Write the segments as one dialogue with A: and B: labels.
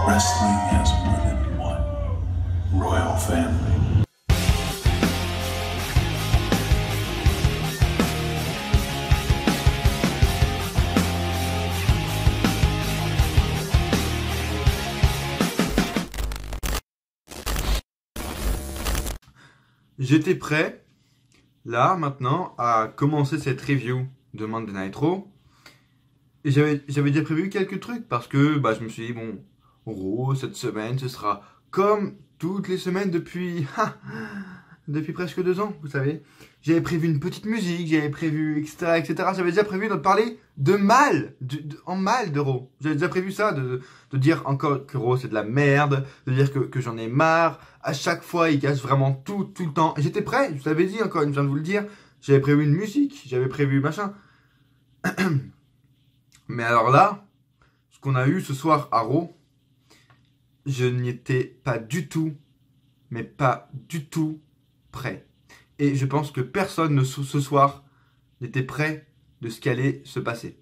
A: Wrestling has more than one royal family.
B: J'étais prêt, là, maintenant, à commencer cette review de Monday Night Raw. Et j'avais déjà prévu quelques trucs, parce que je me suis dit, bon, Raw, cette semaine, ce sera comme toutes les semaines depuis presque 2 ans, vous savez. J'avais prévu une petite musique, j'avais prévu, etc., etc. J'avais déjà prévu de parler de mal, en mal de Raw. J'avais déjà prévu ça, de dire encore que Raw c'est de la merde, de dire que j'en ai marre. À chaque fois, il casse vraiment tout le temps. Et j'étais prêt, je vous l'avais dit encore, je viens de vous le dire. J'avais prévu une musique, j'avais prévu machin. Mais alors là, ce qu'on a eu ce soir à Raw, je n'y étais pas du tout, mais pas du tout prêt. Et je pense que personne ce soir n'était prêt de ce qui allait se passer.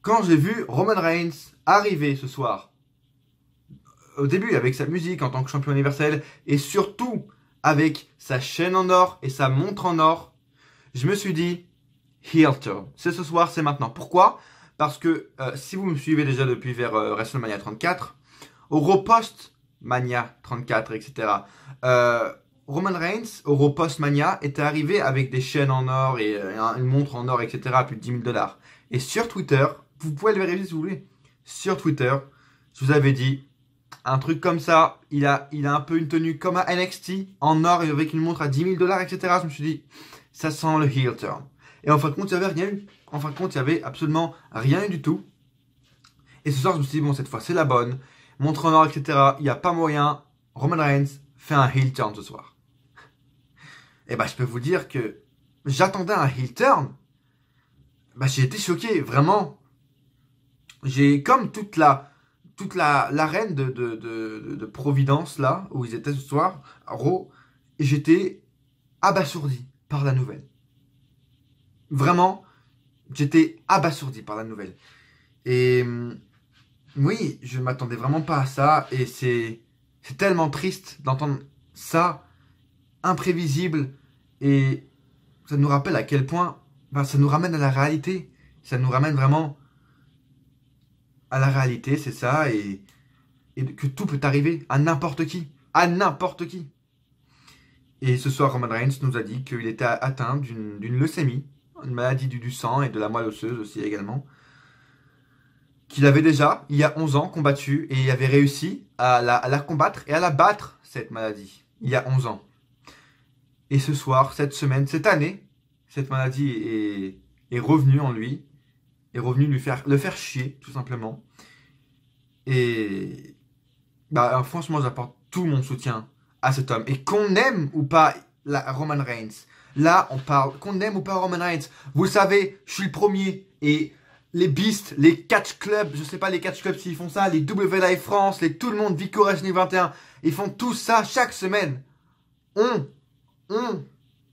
B: Quand j'ai vu Roman Reigns arriver ce soir, au début avec sa musique en tant que champion universel, et surtout avec sa chaîne en or et sa montre en or, je me suis dit, heel turn. C'est ce soir, c'est maintenant. Pourquoi ? Parce que si vous me suivez déjà depuis vers WrestleMania 34, au Raw Post-Mania 34, etc., Roman Reigns, au Raw Post-Mania, était arrivé avec des chaînes en or et une montre en or, etc., à plus de 10 000 $. Et sur Twitter, vous pouvez le vérifier si vous voulez, sur Twitter, je vous avais dit, un truc comme ça, il a un peu une tenue comme à NXT, en or et avec une montre à 10 000 $, etc. Je me suis dit, ça sent le heel turn. Et en fin de compte, il n'y avait rien eu. En fin de compte, il n'y avait absolument rien eu du tout. Et ce soir, je me suis dit, bon, cette fois, c'est la bonne. Montre en or, etc. Il n'y a pas moyen. Roman Reigns fait un heel turn ce soir. Et je peux vous dire que j'attendais un heel turn. J'ai été choqué, vraiment. J'ai, comme toute l'arène de Providence, là, où ils étaient ce soir, à Raw, j'étais abasourdi par la nouvelle. Vraiment, j'étais abasourdi par la nouvelle. Et oui, je ne m'attendais vraiment pas à ça. Et c'est tellement triste d'entendre ça, imprévisible. Et ça nous rappelle à quel point, ça nous ramène à la réalité. Ça nous ramène vraiment à la réalité, c'est ça. Et que tout peut arriver à n'importe qui. À n'importe qui. Et ce soir, Roman Reigns nous a dit qu'il était atteint d'une leucémie, une maladie du sang et de la moelle osseuse aussi également, qu'il avait déjà, il y a 11 ans, combattu et avait réussi à la combattre et à la battre, cette maladie, il y a 11 ans. Et ce soir, cette semaine, cette année, cette maladie est revenue en lui, est revenue le faire chier, tout simplement. Et franchement, j'apporte tout mon soutien à cet homme. Et qu'on aime ou pas Roman Reigns, là, on parle, qu'on aime ou pas Roman Reigns, vous le savez, je suis le premier. Et les Beasts, les Catch Club, je sais pas les Catch Club s'ils font ça, les WLA France, tout le monde, Vico Wrestling 21, ils font tout ça chaque semaine.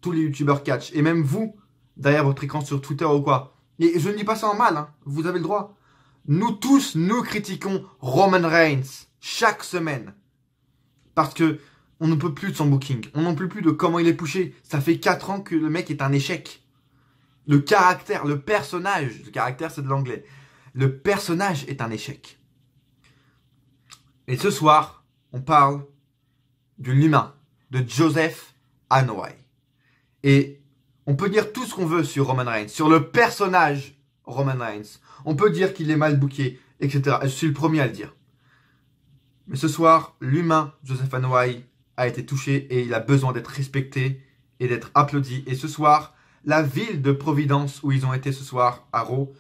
B: Tous les youtubeurs catch, et même vous, derrière votre écran sur Twitter ou quoi. Et je ne dis pas ça en mal, hein, vous avez le droit. Nous tous, nous critiquons Roman Reigns chaque semaine. Parce que on ne peut plus de son booking, on n'en peut plus de comment il est pushé. Ça fait 4 ans que le mec est un échec. Le caractère, le personnage, le caractère c'est de l'anglais. Le personnage est un échec. Et ce soir, on parle de l'humain, de Joseph Anoa'i. Et on peut dire tout ce qu'on veut sur Roman Reigns, sur le personnage Roman Reigns. On peut dire qu'il est mal booké, etc. Je suis le premier à le dire. Mais ce soir, l'humain Joseph Anoa'i a été touché et il a besoin d'être respecté et d'être applaudi. Et ce soir, la ville de Providence où ils ont été ce soir à Raw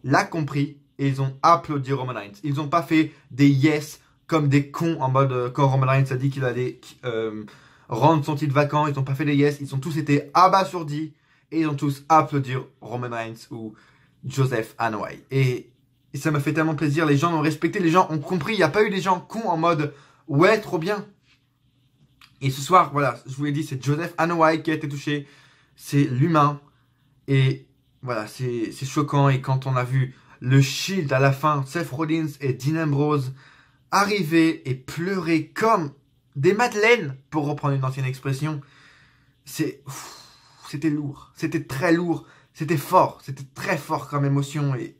B: l'a compris et ils ont applaudi Roman Reigns. Ils n'ont pas fait des yes comme des cons en mode quand Roman Reigns a dit qu'il allait rendre son titre vacant. Ils n'ont pas fait des yes, ils ont tous été abasourdis et ils ont tous applaudi Roman Reigns ou Joseph Anoa'i. Et ça m'a fait tellement plaisir, les gens l'ont respecté, les gens ont compris, il n'y a pas eu des gens cons en mode ouais, trop bien. Et ce soir, voilà, je vous l'ai dit, c'est Joseph Anoa'i qui a été touché, c'est l'humain. Et voilà, c'est choquant. Et quand on a vu le Shield à la fin, Seth Rollins et Dean Ambrose, arriver et pleurer comme des madeleines, pour reprendre une ancienne expression, c'était lourd, c'était très lourd, c'était fort, c'était très fort comme émotion. Et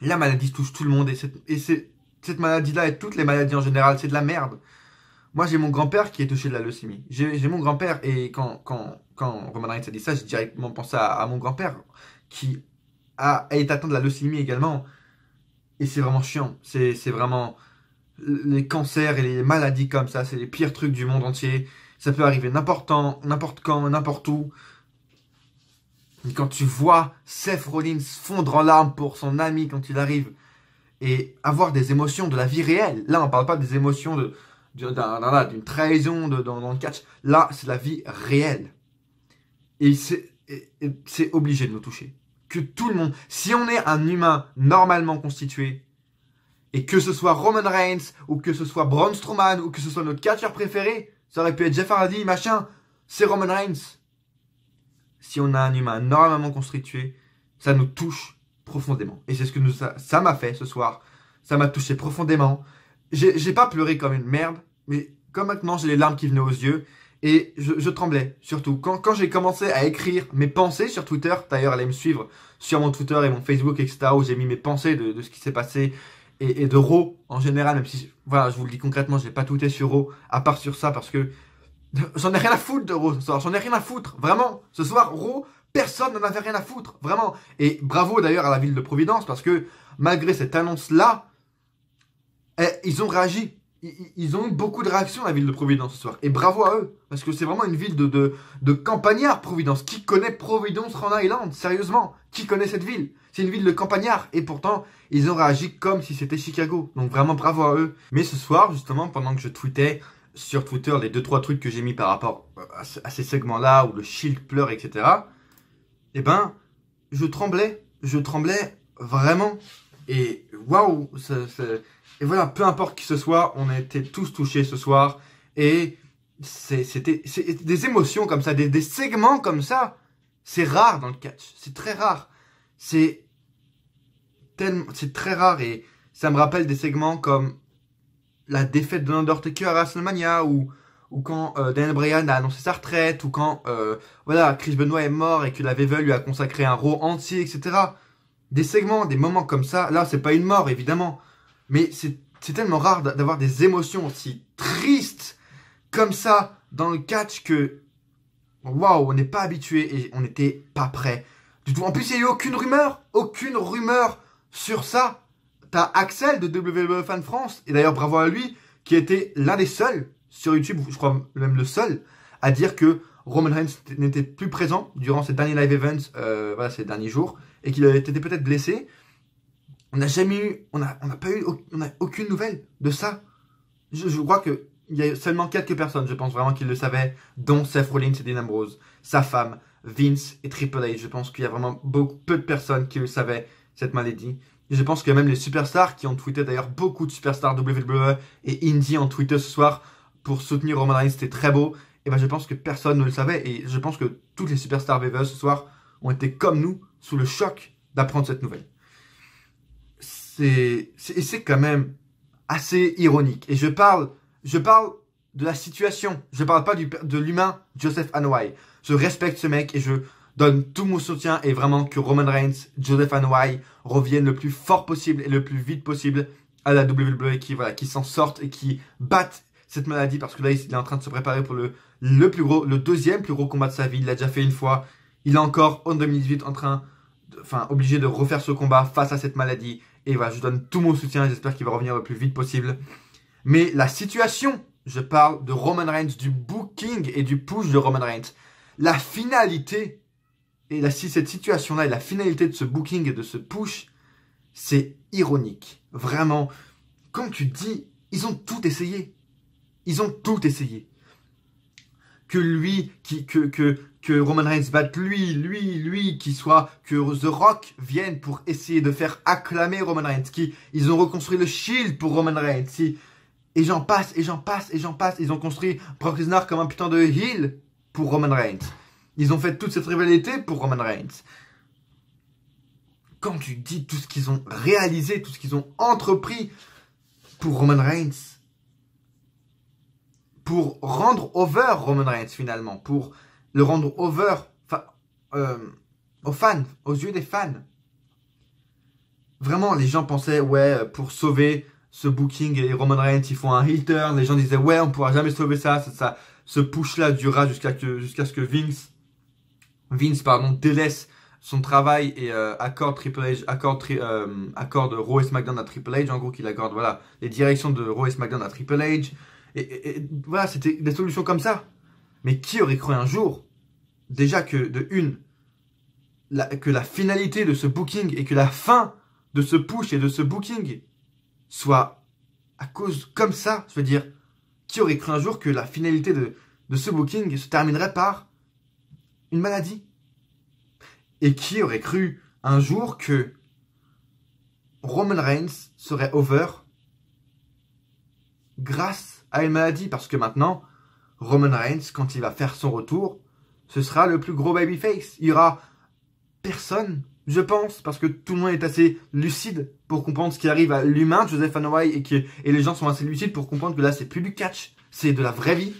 B: la maladie touche tout le monde, et cette maladie-là et toutes les maladies en général, c'est de la merde. Moi, j'ai mon grand-père qui est touché de la leucémie. J'ai mon grand-père, et quand Roman Reigns a dit ça, j'ai directement pensé à mon grand-père qui est atteint de la leucémie également. Et c'est vraiment chiant. C'est vraiment les cancers et les maladies comme ça, c'est les pires trucs du monde entier. Ça peut arriver n'importe quand, n'importe où. Et quand tu vois Seth Rollins fondre en larmes pour son ami quand il arrive, et avoir des émotions de la vie réelle. Là, on parle pas des émotions d'une trahison dans le catch. Là, c'est la vie réelle. Et c'est obligé de nous toucher. Que tout le monde, si on est un humain normalement constitué, et que ce soit Roman Reigns, ou que ce soit Braun Strowman, ou que ce soit notre catcheur préféré, ça aurait pu être Jeff Hardy, machin, c'est Roman Reigns. Si on a un humain normalement constitué, ça nous touche profondément. Et c'est ce que ça m'a fait ce soir. Ça m'a touché profondément. J'ai pas pleuré comme une merde, mais comme maintenant j'ai les larmes qui venaient aux yeux, et je tremblais, surtout. Quand j'ai commencé à écrire mes pensées sur Twitter, d'ailleurs allez me suivre sur mon Twitter et mon Facebook, etc., où j'ai mis mes pensées de ce qui s'est passé, et de Raw en général, même si, voilà, je vous le dis concrètement, j'ai pas tweeté sur Raw, à part sur ça, parce que j'en ai rien à foutre de Raw ce soir, j'en ai rien à foutre, vraiment. Ce soir, Raw, personne n'en avait rien à foutre, vraiment. Et bravo d'ailleurs à la ville de Providence, parce que malgré cette annonce-là, ils ont réagi. Ils ont eu beaucoup de réactions, la ville de Providence ce soir. Et bravo à eux, parce que c'est vraiment une ville de campagnards, Providence. Qui connaît Providence, Rhode Island, sérieusement? Qui connaît cette ville? C'est une ville de campagnards, et pourtant, ils ont réagi comme si c'était Chicago. Donc vraiment bravo à eux. Mais ce soir, justement, pendant que je tweetais sur Twitter les 2-3 trucs que j'ai mis par rapport à ces segments-là, où le Shield pleure, etc., eh ben, je tremblais vraiment. Et waouh, et voilà, peu importe qui ce soit, on a été tous touchés ce soir. Et c'était des émotions comme ça, des segments comme ça. C'est rare dans le catch, c'est très rare. C'est très rare, et ça me rappelle des segments comme la défaite de l'Undertaker à WrestleMania, ou quand Daniel Bryan a annoncé sa retraite, ou quand voilà, Chris Benoit est mort et que la WWE lui a consacré un Raw entier, etc. Des segments, des moments comme ça, là c'est pas une mort évidemment, mais c'est tellement rare d'avoir des émotions aussi tristes comme ça dans le catch que waouh, on n'est pas habitué et on n'était pas prêt du tout. En plus, il n'y a eu aucune rumeur sur ça. T'as Axel de WWE Fan France, et d'ailleurs bravo à lui, qui était l'un des seuls sur YouTube, je crois même le seul, à dire que Roman Reigns n'était plus présent durant ces derniers live events, voilà, ces derniers jours, et qu'il était peut-être blessé. On n'a aucune nouvelle de ça. Je crois que il y a seulement quelques personnes, je pense vraiment qu'ils le savaient, dont Seth Rollins et Dean Ambrose, sa femme, Vince et Triple H. Je pense qu'il y a vraiment peu de personnes qui le savaient, cette maladie. Et je pense que même les superstars qui ont tweeté, d'ailleurs beaucoup de superstars WWE et Indie ont tweeté ce soir pour soutenir Roman Reigns, c'était très beau. Et ben je pense que personne ne le savait, et je pense que toutes les superstars WWE ce soir ont été comme nous, sous le choc d'apprendre cette nouvelle. C'est quand même assez ironique. Et je parle de la situation. Je parle pas de l'humain Joseph Anoa'i. Je respecte ce mec et je donne tout mon soutien, et vraiment que Roman Reigns, Joseph Anoa'i reviennent le plus fort possible et le plus vite possible à la WWE, qui s'en sortent et qui battent cette maladie, parce que là il est en train de se préparer pour le deuxième plus gros combat de sa vie. Il l'a déjà fait une fois. Il est encore en 2018 obligé de refaire ce combat face à cette maladie. Et voilà, je donne tout mon soutien et j'espère qu'il va revenir le plus vite possible. Mais la situation, je parle de Roman Reigns, du booking et du push de Roman Reigns. La finalité, et cette situation-là, et la finalité de ce booking et de ce push, c'est ironique. Vraiment, comme tu dis, ils ont tout essayé. Ils ont tout essayé. Que Roman Reigns batte lui, que The Rock vienne pour essayer de faire acclamer Roman Reigns, ils ont reconstruit le Shield pour Roman Reigns, et j'en passe. Ils ont construit Brock Lesnar comme un putain de heel pour Roman Reigns. Ils ont fait toute cette rivalité pour Roman Reigns. Quand tu dis tout ce qu'ils ont réalisé, tout ce qu'ils ont entrepris, pour Roman Reigns. Pour rendre over Roman Reigns finalement. Pour le rendre over aux fans, aux yeux des fans. Vraiment, les gens pensaient, ouais, pour sauver ce booking et Roman Reigns, ils font un heel turn. Les gens disaient, ouais, on pourra jamais sauver ça. Ce push-là durera jusqu'à ce que Vince, délaisse son travail et accorde Triple H, accorde Raw et SmackDown à Triple H. En gros, qu'il accorde, voilà, les directions de Raw et SmackDown à Triple H. Et voilà, c'était des solutions comme ça. Mais qui aurait cru un jour, déjà que que la finalité de ce booking et que la fin de ce push et de ce booking soit à cause comme ça. Je veux dire, qui aurait cru un jour que la finalité de ce booking se terminerait par une maladie? Et qui aurait cru un jour que Roman Reigns serait over grâce à une maladie? Parce que maintenant, Roman Reigns, quand il va faire son retour, ce sera le plus gros babyface. Il y aura personne, je pense, parce que tout le monde est assez lucide pour comprendre ce qui arrive à l'humain, Joseph Anoa'i, et les gens sont assez lucides pour comprendre que là, c'est plus du catch, c'est de la vraie vie.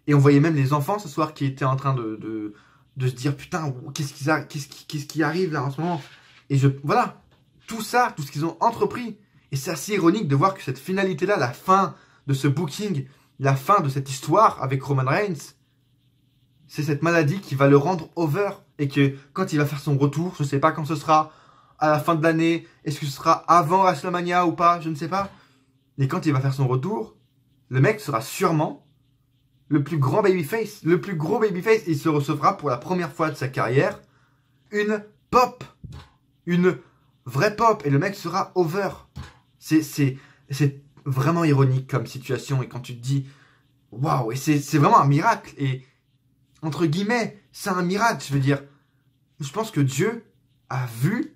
B: Et on voyait même les enfants ce soir qui étaient en train de se dire, putain, qu'est-ce qui arrive là en ce moment? Et voilà, tout ça, tout ce qu'ils ont entrepris. Et c'est assez ironique de voir que cette finalité-là, la fin de ce booking, la fin de cette histoire avec Roman Reigns, c'est cette maladie qui va le rendre over. Et que quand il va faire son retour, je ne sais pas quand ce sera, à la fin de l'année, est-ce que ce sera avant WrestleMania ou pas, je ne sais pas. Et quand il va faire son retour, le mec sera sûrement le plus grand babyface, le plus gros babyface. Il se recevra pour la première fois de sa carrière une pop, une vraie pop. Et le mec sera over. C'est vraiment ironique comme situation. Et quand tu te dis, waouh, et c'est vraiment un miracle. Et entre guillemets, c'est un miracle, je veux dire. Je pense que Dieu a vu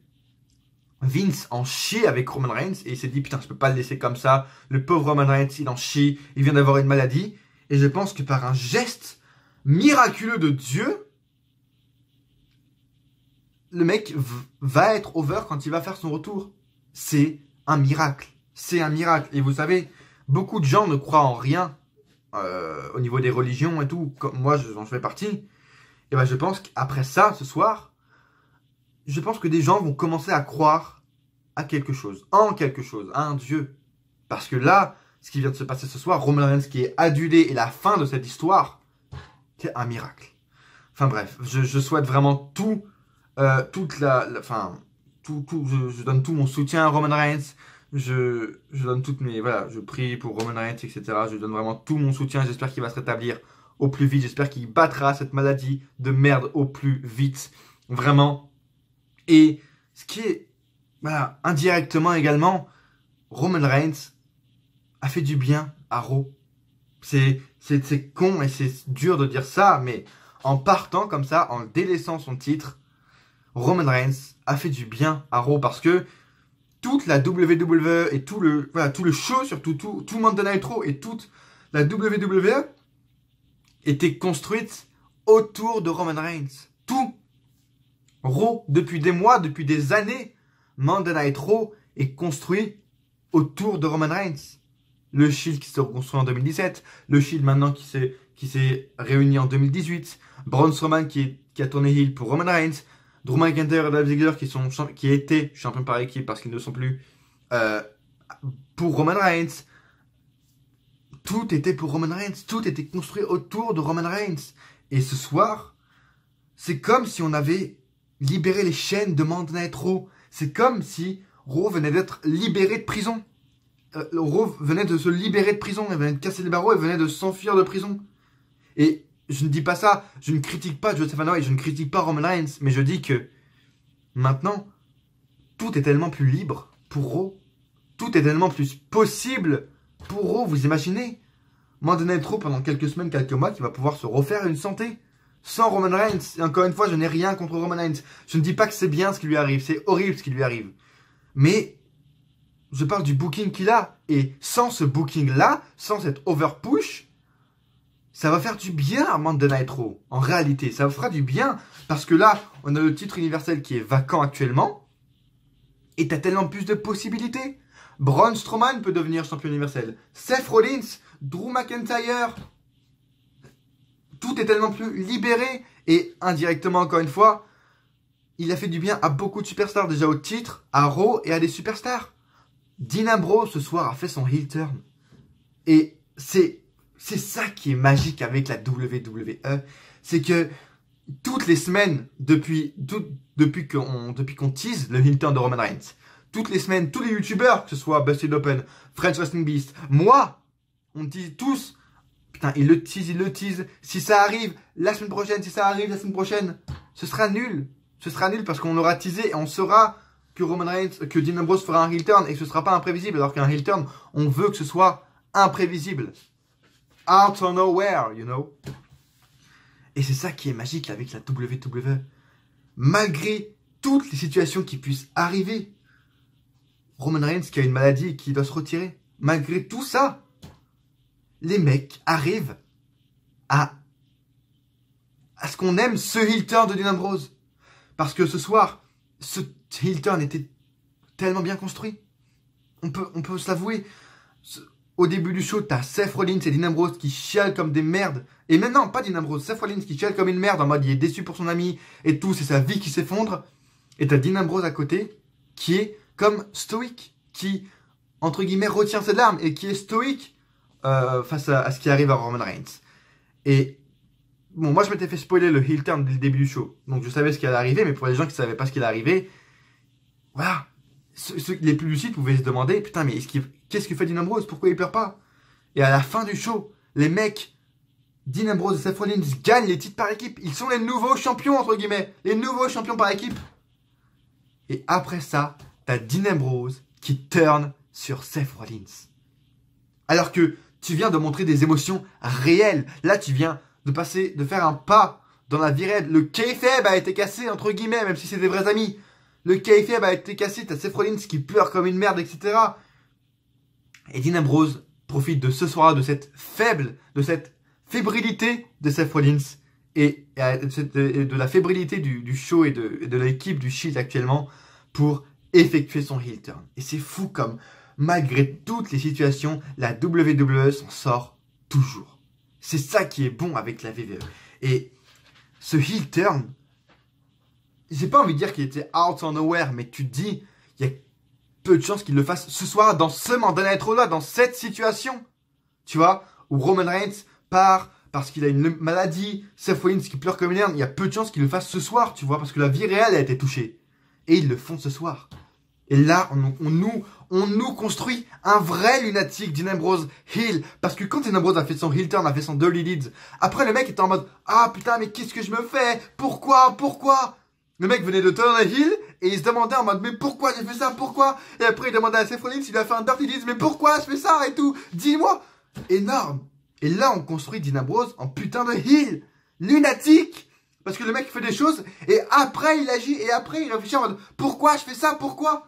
B: Vince en chier avec Roman Reigns et il s'est dit, putain, je peux pas le laisser comme ça. Le pauvre Roman Reigns, il en chie, il vient d'avoir une maladie. Et je pense que par un geste miraculeux de Dieu, le mec va être over quand il va faire son retour. C'est un miracle. C'est un miracle. Et vous savez, beaucoup de gens ne croient en rien au niveau des religions et tout, comme moi j'en fais partie. Et ben je pense qu'après ça, ce soir, je pense que des gens vont commencer à croire à quelque chose, à un Dieu. Parce que là, ce qui vient de se passer ce soir, Roman Reigns qui est adulé et la fin de cette histoire, c'est un miracle. Enfin bref, je souhaite vraiment tout, je donne tout mon soutien à Roman Reigns. Je donne toutes mes, voilà, je prie pour Roman Reigns, etc. Je donne vraiment tout mon soutien. J'espère qu'il va se rétablir au plus vite. J'espère qu'il battra cette maladie de merde au plus vite. Vraiment. Et ce qui est, voilà, indirectement également, Roman Reigns a fait du bien à Raw. C'est con et c'est dur de dire ça, mais en partant comme ça, en délaissant son titre, Roman Reigns a fait du bien à Raw parce que toute la WWE et tout le show, surtout tout Monday Night Raw et toute la WWE était construite autour de Roman Reigns. Tout Raw, depuis des mois, depuis des années, Monday Night Raw est construit autour de Roman Reigns. Le Shield qui s'est reconstruit en 2017, le Shield maintenant qui s'est réuni en 2018, Braun Strowman qui a tourné heel pour Roman Reigns, Drew McIntyre et Dolph Ziggler qui étaient champions par équipe parce qu'ils ne sont plus pour Roman Reigns. Tout était pour Roman Reigns, tout était construit autour de Roman Reigns. Et ce soir, c'est comme si on avait libéré les chaînes de Monday Night Raw. C'est comme si Raw venait d'être libéré de prison. Raw venait de se libérer de prison, elle venait de casser les barreaux, elle venait de s'enfuir de prison. Et je ne dis pas ça, je ne critique pas Joseph Anoa'i, je ne critique pas Roman Reigns, mais je dis que maintenant, tout est tellement plus libre pour Raw. Tout est tellement plus possible pour Raw, vous imaginez? Monday Night Raw pendant quelques semaines, quelques mois, qui va pouvoir se refaire une santé sans Roman Reigns. Et encore une fois, je n'ai rien contre Roman Reigns. Je ne dis pas que c'est bien ce qui lui arrive, c'est horrible ce qui lui arrive. Mais je parle du booking qu'il a. Et sans ce booking-là, sans cette overpush, ça va faire du bien à Monday Night Raw. En réalité, ça fera du bien. Parce que là, on a le titre universel qui est vacant actuellement. Et t'as tellement plus de possibilités Braun Strowman peut devenir champion universel. Seth Rollins, Drew McIntyre. Tout est tellement plus libéré. Et indirectement, encore une fois, il a fait du bien à beaucoup de superstars. Déjà au titre, à Raw et à des superstars. Dean Ambrose, ce soir, a fait son heel turn. Et c'est ça qui est magique avec la WWE. C'est que toutes les semaines, depuis qu'on tease le heel turn de Roman Reigns, toutes les semaines, tous les youtubeurs, que ce soit Busted Open, French Wrestling Beast, moi, on tease tous. Putain, il le tease. Si ça arrive la semaine prochaine, ce sera nul. Ce sera nul parce qu'on aura teasé et on saura que que Dean Ambrose fera un heel turn et que ce sera pas imprévisible. Alors qu'un heel turn, on veut que ce soit imprévisible. Out of nowhere, you know. Et c'est ça qui est magique avec la WWE. Malgré toutes les situations qui puissent arriver. Roman Reigns qui a une maladie et qui doit se retirer. Malgré tout ça, les mecs arrivent à ce qu'on aime ce heel turn de Dean Ambrose. Parce que ce soir, ce heel turn était tellement bien construit. On peut se l'avouer. Au début du show, t'as Seth Rollins et Dean Ambrose qui chialent comme des merdes. Et maintenant, pas Dean Ambrose, Seth Rollins qui chiale comme une merde en mode il est déçu pour son ami et tout, c'est sa vie qui s'effondre. Et t'as Dean Ambrose à côté qui est comme stoïque, qui, entre guillemets, retient ses larmes et qui est stoïque face à ce qui arrive à Roman Reigns. Et bon, moi je m'étais fait spoiler le heel turn dès le début du show. Donc je savais ce qui allait arriver, mais pour les gens qui ne savaient pas ce qui allait arriver, voilà. Les plus lucides pouvaient se demander, putain, mais qu'est-ce que fait Dean Ambrose? Pourquoi il pleure pas? Et à la fin du show, les mecs, Dean Ambrose et Seth Rollins gagnent les titres par équipe. Ils sont les nouveaux champions, entre guillemets. Les nouveaux champions par équipe. Et après ça, t'as Dean Ambrose qui turn sur Seth Rollins. Alors que tu viens de montrer des émotions réelles. Là, tu viens de faire un pas dans la vie réelle. Le kayfabe a été cassé, entre guillemets, même si c'est des vrais amis. Le kayfabe a été cassé, t'as Seth Rollins qui pleure comme une merde, etc. Et Dean Ambrose profite de ce soir-là, de cette fébrilité de Seth Rollins et de la fébrilité du show et de l'équipe du Shield actuellement pour effectuer son heel turn. Et c'est fou comme, malgré toutes les situations, la WWE s'en sort toujours. C'est ça qui est bon avec la WWE. Et ce heel turn, j'ai pas envie de dire qu'il était out of nowhere, mais tu te dis, il y a peu de chances qu'il le fasse ce soir dans ce Monday Night Raw-là, dans cette situation. Tu vois, où Roman Reigns part parce qu'il a une maladie, Seth Rollins qui pleure comme une merde, il y a peu de chances qu'il le fasse ce soir, tu vois, parce que la vie réelle a été touchée. Et ils le font ce soir. Et là, on nous construit un vrai lunatique Dean Ambrose heel. Parce que quand Dean Ambrose a fait son heel turn, a fait son Dirty Deeds, après le mec était en mode, ah putain, mais qu'est-ce que je me fais? Pourquoi? Le mec venait de turn un heel et il se demandait en mode, mais pourquoi j'ai fait ça? Pourquoi? Et après il demandait à Seth Rollins, il a fait un Dirty Deeds, mais pourquoi je fais ça et tout? Dis-moi! Énorme! Et là, on construit Dean Ambrose en putain de heel. Lunatique! Parce que le mec fait des choses et après il agit et après il réfléchit en mode, pourquoi je fais ça? Pourquoi?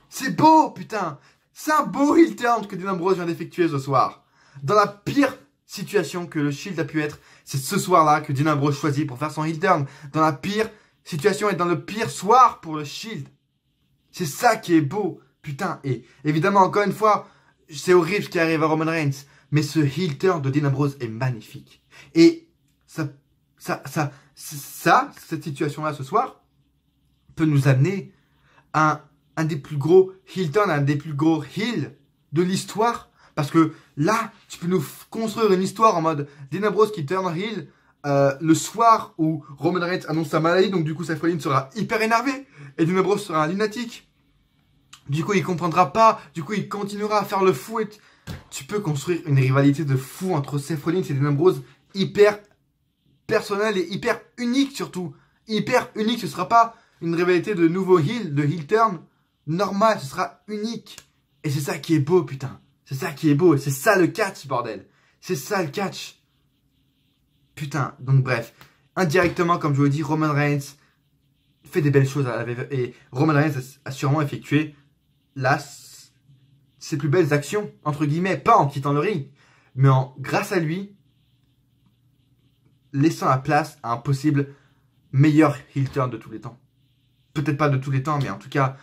B: C'est beau, putain! C'est un beau heel turn que Dean Ambrose vient d'effectuer ce soir. Dans la pire situation que le Shield a pu être, c'est ce soir-là que Dean Ambrose choisit pour faire son heel turn. Dans la pire situation et dans le pire soir pour le Shield. C'est ça qui est beau, putain. Et évidemment, encore une fois, c'est horrible ce qui arrive à Roman Reigns. Mais ce heel turn de Dean Ambrose est magnifique. Et cette situation-là ce soir peut nous amener à un des plus gros heel turn, un des plus gros heel de l'histoire. Parce que là, tu peux nous construire une histoire en mode Dean Ambrose qui turn heel le soir où Roman Reigns annonce sa maladie. Donc du coup, Seth Rollins sera hyper énervé. Et Dean Ambrose sera un lunatique. Du coup, il comprendra pas. Du coup, il continuera à faire le fou. Et tu peux construire une rivalité de fou entre Seth Rollins et Dean Ambrose hyper personnelle et hyper unique surtout. Hyper unique. Ce sera pas une rivalité de nouveau heel, de heel turn normal. Ce sera unique. Et c'est ça qui est beau, putain. C'est ça qui est beau. Et c'est ça le catch, bordel. C'est ça le catch. Putain. Donc bref. Indirectement, comme je vous l'ai dit, Roman Reigns fait des belles choses à la WWE. Et Roman Reigns a sûrement effectué là ses plus belles actions, entre guillemets, pas en quittant le ring, mais grâce à lui, laissant la place à un possible meilleur heel turn de tous les temps. Peut-être pas de tous les temps, mais en tout cas,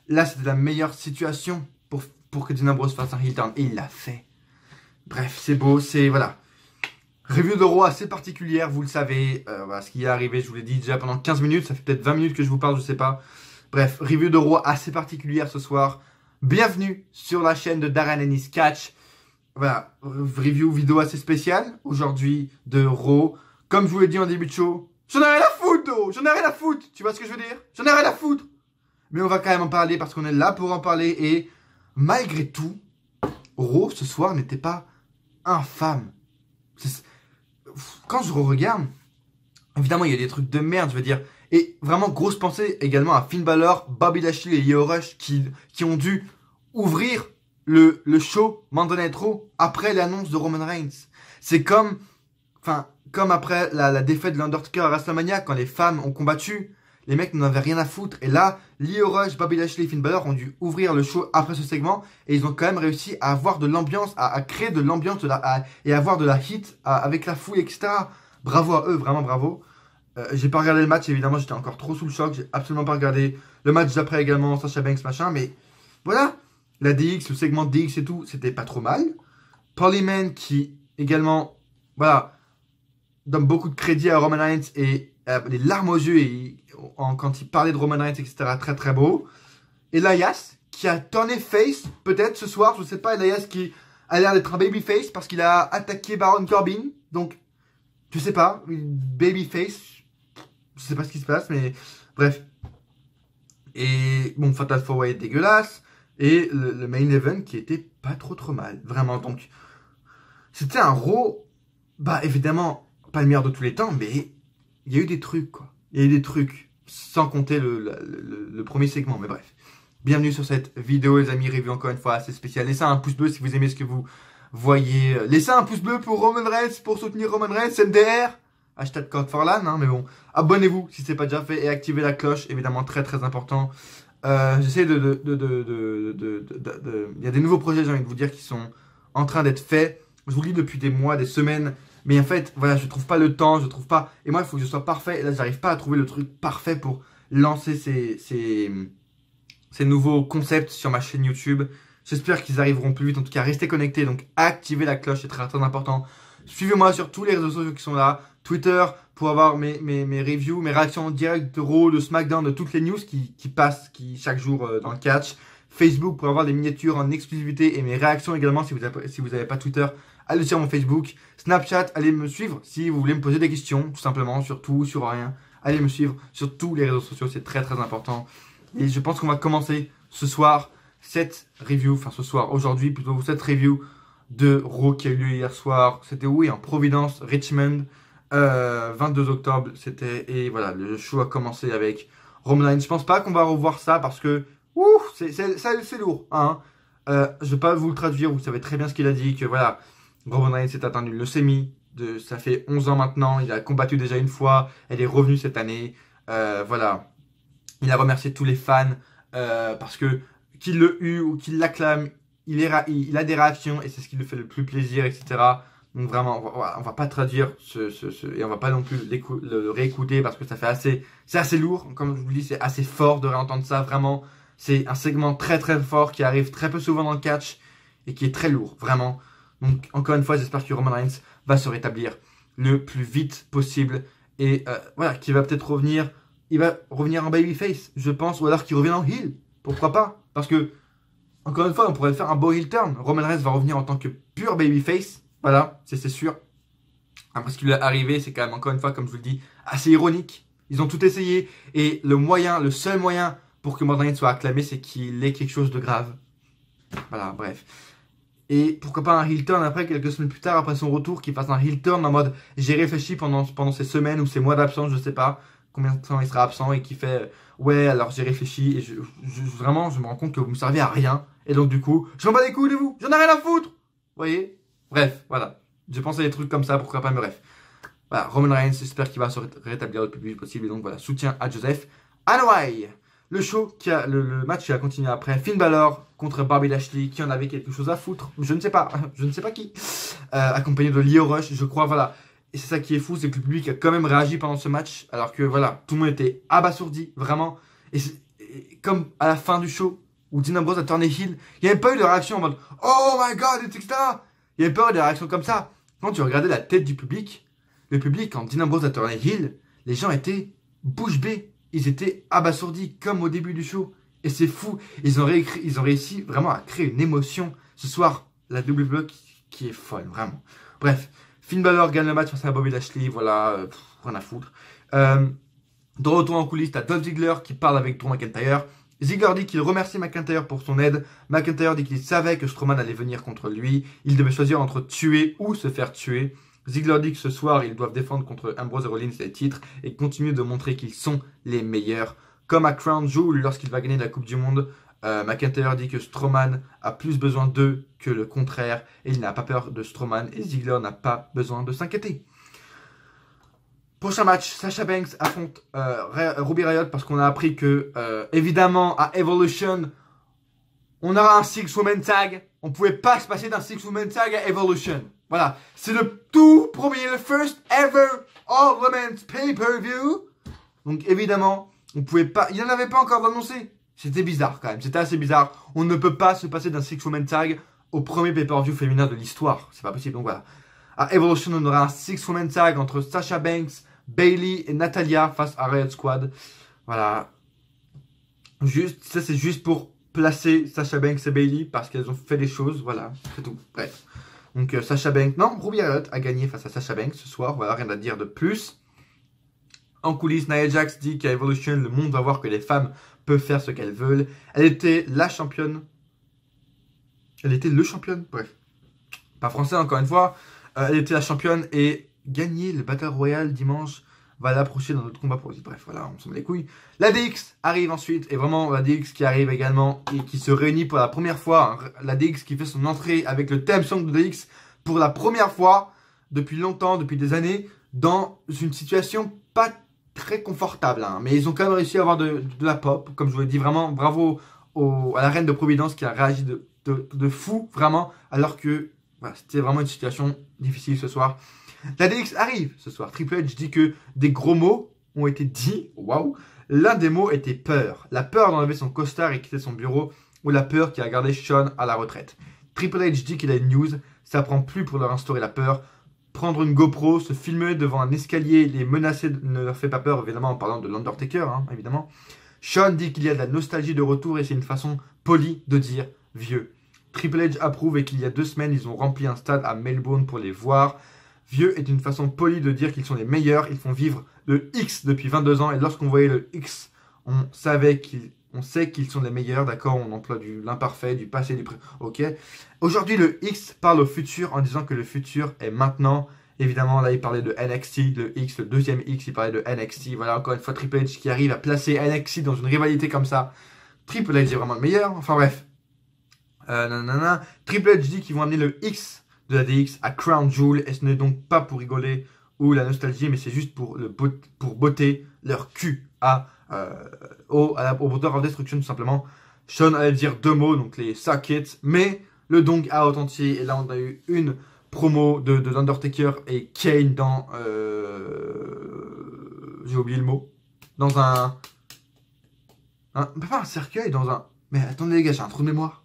B: là, c'était la meilleure situation pour pour que Dean Ambrose fasse un heel turn. Et il l'a fait. Bref, c'est beau, c'est... Voilà. Review de Raw assez particulière, vous le savez. Voilà, ce qui est arrivé, je vous l'ai dit déjà pendant 15 minutes. Ça fait peut-être 20 minutes que je vous parle, je sais pas. Bref, review de Raw assez particulière ce soir. Bienvenue sur la chaîne de Darren Ennis Catch. Voilà, review vidéo assez spéciale aujourd'hui de Raw. Comme je vous l'ai dit en début de show, j'en ai rien à foutre, oh, j'en ai rien à foutre. Tu vois ce que je veux dire? J'en ai rien à foutre. Mais on va quand même en parler parce qu'on est là pour en parler. Et malgré tout, Raw ce soir n'était pas infâme. Quand je regarde, évidemment il y a des trucs de merde, je veux dire. Et vraiment grosse pensée également à Finn Balor, Bobby Lashley et Lio Rush qui ont dû ouvrir le show Monday Night Raw après l'annonce de Roman Reigns. C'est comme après la défaite de l'Undertaker à WrestleMania, quand les femmes ont combattu, les mecs n'en avaient rien à foutre. Et là, Lio Rush, Bobby Lashley et Finn Balor ont dû ouvrir le show après ce segment. Et ils ont quand même réussi à avoir de l'ambiance, à créer de l'ambiance et à avoir de la hit avec la foule, etc. Bravo à eux, vraiment bravo. J'ai pas regardé le match, évidemment, j'étais encore trop sous le choc. J'ai absolument pas regardé le match d'après également, Sasha Banks, machin. Mais voilà, la DX, le segment DX et tout, c'était pas trop mal. Polyman qui également, voilà, donne beaucoup de crédit à Roman Reigns et les larmes aux yeux quand il parlait de Roman Reigns, etc. Très très beau. Elias qui a tourné face peut-être ce soir, je sais pas. Elias qui a l'air d'être un babyface parce qu'il a attaqué Baron Corbin. Donc je sais pas, babyface, je sais pas ce qui se passe, mais bref. Et bon, Fatal 4-Way dégueulasse. Et le main event qui était pas trop mal, vraiment. Donc c'était un Raw, bah évidemment pas le meilleur de tous les temps, mais il y a eu des trucs, quoi. Il y a eu des trucs, sans compter le premier segment, mais bref. Bienvenue sur cette vidéo, les amis. Review encore une fois assez spéciale. Laissez un pouce bleu si vous aimez ce que vous voyez. Laissez un pouce bleu pour Roman Reigns, pour soutenir Roman Reigns, MDR. Hashtag Code for LAN, hein, mais bon. Abonnez-vous si ce n'est pas déjà fait et activez la cloche, évidemment très très important. J'essaie il y a des nouveaux projets, j'ai envie de vous dire, qui sont en train d'être faits. Je vous le dis depuis des mois, des semaines. Mais en fait, voilà, je trouve pas le temps, je trouve pas... Et moi, il faut que je sois parfait. Et là, j'arrive pas à trouver le truc parfait pour lancer ces nouveaux concepts sur ma chaîne YouTube. J'espère qu'ils arriveront plus vite. En tout cas, restez connectés. Donc, activez la cloche, c'est très très important. Suivez-moi sur tous les réseaux sociaux qui sont là. Twitter, pour avoir mes reviews, mes réactions directes de Raw, de SmackDown, de toutes les news qui passent chaque jour dans le catch. Facebook, pour avoir des miniatures en exclusivité et mes réactions également si vous n'avez pas Twitter. Allez sur mon Facebook, Snapchat, allez me suivre si vous voulez me poser des questions, tout simplement, sur tout, sur rien. Allez me suivre sur tous les réseaux sociaux, c'est très très important. Et je pense qu'on va commencer ce soir cette review, enfin ce soir, aujourd'hui plutôt, cette review de Raw qui a eu lieu hier soir. C'était oui, en Providence, Richmond, 22 octobre, c'était, et voilà, le show a commencé avec Roman Reigns. Je pense pas qu'on va revoir ça parce que, c'est lourd, hein. Je vais pas vous le traduire, vous savez très bien ce qu'il a dit, que voilà, Roman Reigns s'est atteint une leucémie, ça fait 11 ans maintenant, il a combattu déjà une fois, elle est revenue cette année, voilà. Il a remercié tous les fans, parce que qu'il le eut ou qu'il l'acclame, il a des réactions et c'est ce qui lui fait le plus plaisir, etc. Donc vraiment, on va pas traduire et on va pas non plus le réécouter parce que ça fait c'est assez lourd, comme je vous dis, c'est assez fort de réentendre ça, vraiment. C'est un segment très très fort qui arrive très peu souvent dans le catch et qui est très lourd, vraiment. Donc encore une fois, j'espère que Roman Reigns va se rétablir le plus vite possible et voilà, qu'il va peut-être revenir, il va revenir en babyface, je pense, ou alors qu'il revient en heel, pourquoi pas? Parce que, encore une fois, on pourrait faire un beau heel turn. Roman Reigns va revenir en tant que pur babyface, voilà, c'est sûr. Après ce qui lui est arrivé, c'est quand même, encore une fois, comme je vous le dis, assez ironique. Ils ont tout essayé et le seul moyen pour que Roman Reigns soit acclamé, c'est qu'il ait quelque chose de grave. Voilà, bref. Et pourquoi pas un heel turn après, quelques semaines plus tard, après son retour, qu'il fasse un heel turn en mode j'ai réfléchi pendant ces semaines ou ces mois d'absence, je sais pas combien de temps il sera absent et qui fait ouais, alors j'ai réfléchi et vraiment, je me rends compte que vous me servez à rien. Et donc, du coup, je m'en bats les couilles de vous, j'en ai rien à foutre. Vous voyez? Bref, voilà. Je pense à des trucs comme ça, pourquoi pas, mais bref. Voilà, Roman Reigns, j'espère qu'il va se rétablir le plus vite possible. Et donc, voilà, soutien à Joseph Anoa'i. Le match qui a continué après. Finn Balor contre Bobby Lashley, qui en avait quelque chose à foutre. Je ne sais pas qui. Accompagné de Lio Rush, je crois, voilà. Et c'est ça qui est fou, c'est que le public a quand même réagi pendant ce match. Alors que, voilà, tout le monde était abasourdi, vraiment. Et comme à la fin du show, où Dean Ambrose a tourné heel, il n'y avait pas eu de réaction en mode oh my god, etc. Il n'y avait pas eu de réaction comme ça. Quand tu regardais la tête du public, le public, quand Dean Ambrose a tourné heel, les gens étaient bouche bée. Ils étaient abasourdis comme au début du show. Et c'est fou. Ils ont réussi vraiment à créer une émotion. Ce soir, la WWE qui est folle, vraiment. Bref, Finn Balor gagne le match face à Bobby Lashley. Voilà, rien à foutre. De retour en coulisses, t'as Dolph Ziggler qui parle avec Drew McIntyre. Ziggler dit qu'il remercie McIntyre pour son aide. McIntyre dit qu'il savait que Strowman allait venir contre lui. Il devait choisir entre tuer ou se faire tuer. Ziggler dit que ce soir, ils doivent défendre contre Ambrose et Rollins les titres et continuer de montrer qu'ils sont les meilleurs. Comme à Crown Jewel lorsqu'il va gagner la Coupe du Monde, McIntyre dit que Strowman a plus besoin d'eux que le contraire et il n'a pas peur de Strowman et Ziggler n'a pas besoin de s'inquiéter. Prochain match, Sasha Banks affronte Ruby Riott parce qu'on a appris que, évidemment, à Evolution, on aura un six-woman tag. On pouvait pas se passer d'un six-woman tag à Evolution. Voilà, c'est le tout premier, le first ever All Women's Pay-Per-View. Donc évidemment, on pouvait pas, il n'y en avait pas encore annoncé. C'était bizarre quand même, c'était assez bizarre. On ne peut pas se passer d'un six-woman tag au premier pay-per-view féminin de l'histoire. C'est pas possible, donc voilà. À Evolution, on aura un six-woman tag entre Sasha Banks, Bayley et Natalya face à Riot Squad. Voilà. Ça c'est juste pour placer Sasha Banks et Bayley parce qu'elles ont fait des choses. Voilà, c'est tout. Bref. Donc Sasha Banks, non, Ruby Riott a gagné face à Sasha Banks ce soir. Voilà, rien à dire de plus. En coulisses, Nia Jax dit qu'à Evolution, le monde va voir que les femmes peuvent faire ce qu'elles veulent. Elle était la championne. Elle était le championne, bref. Pas français encore une fois. Elle était la championne et gagner le Battle Royale dimanche va l'approcher dans notre combat pour lui. Bref, voilà, on s'en met les couilles. La DX arrive ensuite, et vraiment la DX qui arrive également et qui se réunit pour la première fois. La DX qui fait son entrée avec le theme song de DX pour la première fois depuis longtemps, depuis des années, dans une situation pas très confortable. Hein. Mais ils ont quand même réussi à avoir de la pop, comme je vous l'ai dit, vraiment bravo à la reine de Providence qui a réagi de fou, vraiment, alors que voilà, c'était vraiment une situation difficile ce soir. La DX arrive ce soir. Triple H dit que des gros mots ont été dits. Waouh! L'un des mots était peur. La peur d'enlever son costard et quitter son bureau, ou la peur qui a gardé Sean à la retraite. Triple H dit qu'il a une news. Ça prend plus pour leur instaurer la peur. Prendre une GoPro, se filmer devant un escalier, les menacer ne leur fait pas peur, évidemment en parlant de l'Undertaker, hein, évidemment. Sean dit qu'il y a de la nostalgie de retour et c'est une façon polie de dire vieux. Triple H approuve et qu'il y a 2 semaines, ils ont rempli un stade à Melbourne pour les voir. Vieux est une façon polie de dire qu'ils sont les meilleurs. Ils font vivre le X depuis 22 ans. Et lorsqu'on voyait le X, on sait qu'ils sont les meilleurs. D'accord, on emploie l'imparfait, du passé, du présent. Ok. Aujourd'hui, le X parle au futur en disant que le futur est maintenant. Évidemment, là, il parlait de NXT. Le X, le deuxième X, il parlait de NXT. Voilà, encore une fois, Triple H qui arrive à placer NXT dans une rivalité comme ça. Triple H est vraiment le meilleur. Enfin bref. Triple H dit qu'ils vont amener le X de la DX à Crown Jewel et ce n'est donc pas pour rigoler ou la nostalgie mais c'est juste pour botter leur cul au Border of Destruction tout simplement. Sean allait dire 2 mots donc les sockets mais le dong out entier et là on a eu une promo de l'Undertaker et Kane dans j'ai oublié le mot dans pas un cercueil dans un mais attendez les gars j'ai un trou de mémoire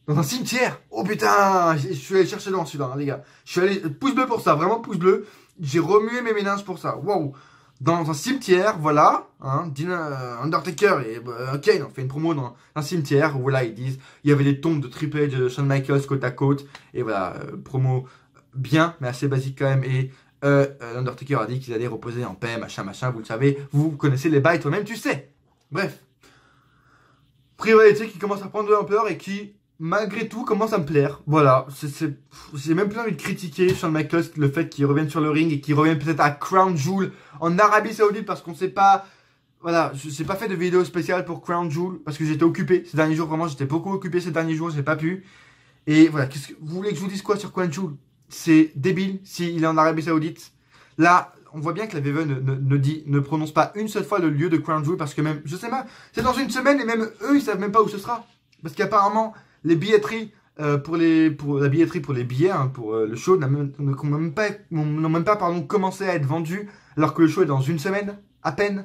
B: dans un cimetière. Oh putain, je suis allé chercher dans celui-là, hein, les gars. Je suis allé, pouce bleu pour ça, vraiment pouce bleu. J'ai remué mes méninges pour ça. Waouh. Dans un cimetière, voilà. Hein, Undertaker et Kane ont fait une promo dans un cimetière où voilà, ils disent, il y avait les tombes de Triple H et de Shawn Michaels côte à côte. Et voilà, promo bien, mais assez basique quand même. Et Undertaker a dit qu'ils allaient reposer en paix, machin, vous le savez. Vous connaissez les bails toi-même, tu sais. Bref. Priorité qui commence à prendre de l'ampleur et qui, malgré tout, commence à me plaire. Voilà, j'ai même plus envie de critiquer Shawn Michaels, le fait qu'il revienne sur le ring et qu'il revienne peut-être à Crown Jewel en Arabie Saoudite parce qu'on sait pas... Voilà, j'ai pas fait de vidéo spéciale pour Crown Jewel parce que j'étais occupé ces derniers jours, vraiment j'étais beaucoup occupé ces derniers jours, j'ai pas pu. Et voilà, vous voulez que je vous dise quoi sur Crown Jewel? C'est débile s'il est en Arabie Saoudite. Là, on voit bien que la VV ne prononce pas une seule fois le lieu de Crown Jewel parce que même, je sais pas, c'est dans une semaine et même eux ils savent même pas où ce sera. Parce qu'apparemment, les billetteries pour la billetterie pour les billets, hein, pour le show, n'ont même pas commencé à être vendus alors que le show est dans une semaine, à peine.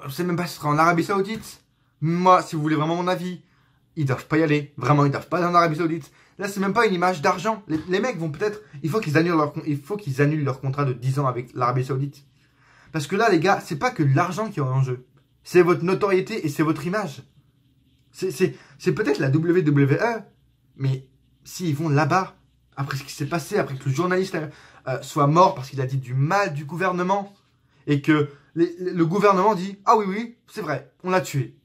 B: On sait même pas si ce sera en Arabie Saoudite. Moi, si vous voulez vraiment mon avis, ils doivent pas y aller. Vraiment, ils doivent pas aller en Arabie Saoudite. Là, c'est même pas une image d'argent. Les mecs vont peut-être... Il faut qu'ils annulent leur contrat de 10 ans avec l'Arabie Saoudite. Parce que là, les gars, c'est pas que l'argent qui est en jeu. C'est votre notoriété et c'est votre image. C'est peut-être la WWE, mais s'ils vont là-bas, après ce qui s'est passé, après que le journaliste soit mort parce qu'il a dit du mal du gouvernement, et que le gouvernement dit « Ah oui, oui, c'est vrai, on l'a tué. »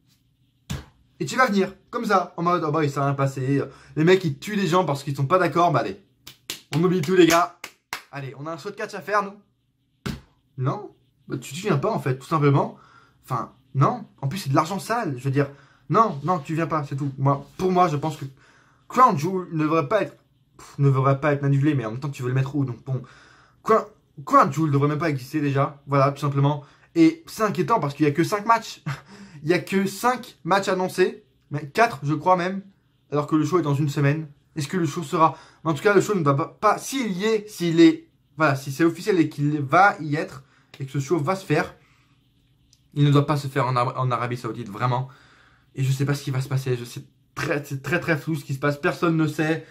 B: Et tu vas venir, comme ça, en mode « Oh bah, il s'est rien passé. » Les mecs, ils tuent les gens parce qu'ils sont pas d'accord. Bah allez, on oublie tout, les gars. Allez, on a un saut de catch à faire, nous. Non, bah, tu viens pas, en fait, tout simplement. Enfin, non. En plus, c'est de l'argent sale. Je veux dire, non, non, tu viens pas, c'est tout. Pour moi, je pense que Crown Jewel ne devrait pas être annulé, mais en même temps, tu veux le mettre où? Donc bon, Crown Jewel ne devrait même pas exister déjà. Voilà, tout simplement. Et c'est inquiétant parce qu'il n'y a que 5 matchs. Il n'y a que 5 matchs annoncés. Mais 4, je crois même. Alors que le show est dans une semaine. Est-ce que le show sera... En tout cas, le show ne doit pas... Voilà, si c'est officiel et qu'il va y être, et que ce show va se faire, il ne doit pas se faire en Arabie Saoudite, vraiment. Et je sais pas ce qui va se passer. C'est très flou ce qui se passe. Personne ne sait.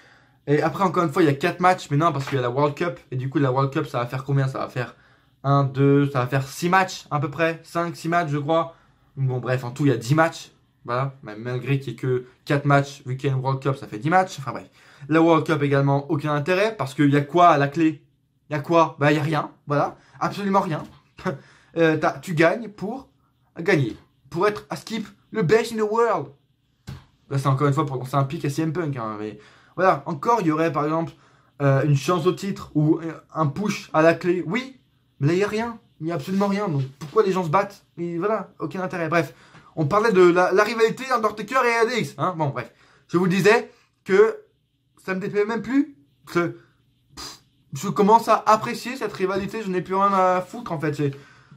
B: Et après, encore une fois, il y a 4 matchs. Mais non, parce qu'il y a la World Cup. Et du coup, la World Cup, ça va faire combien? Ça va faire 1, 2, ça va faire 6 matchs à peu près. 5, 6 matchs, je crois. Bon, bref, en tout, il y a 10 matchs. Voilà. Même malgré qu'il n'y ait que 4 matchs, vu qu'il y a une World Cup, ça fait 10 matchs. Enfin bref. La World Cup également, aucun intérêt. Parce qu'il y a quoi à la clé? Il y a quoi? Bah, il n'y a rien. Voilà. Absolument rien. Tu gagnes pour gagner. Pour être à skip le best in the world. Là, c'est encore une fois pour lancer un pic à CM Punk. Hein, mais voilà. Encore, il y aurait par exemple une chance au titre ou un push à la clé. Oui. Mais là, il n'y a rien. Il n'y a absolument rien. Donc, pourquoi les gens se battent? Et voilà. Aucun intérêt. Bref. On parlait de la rivalité Undertaker et ADX. Hein, bon, bref. Je vous disais que ça me déplaît même plus. Que je commence à apprécier cette rivalité. Je n'ai plus rien à foutre en fait.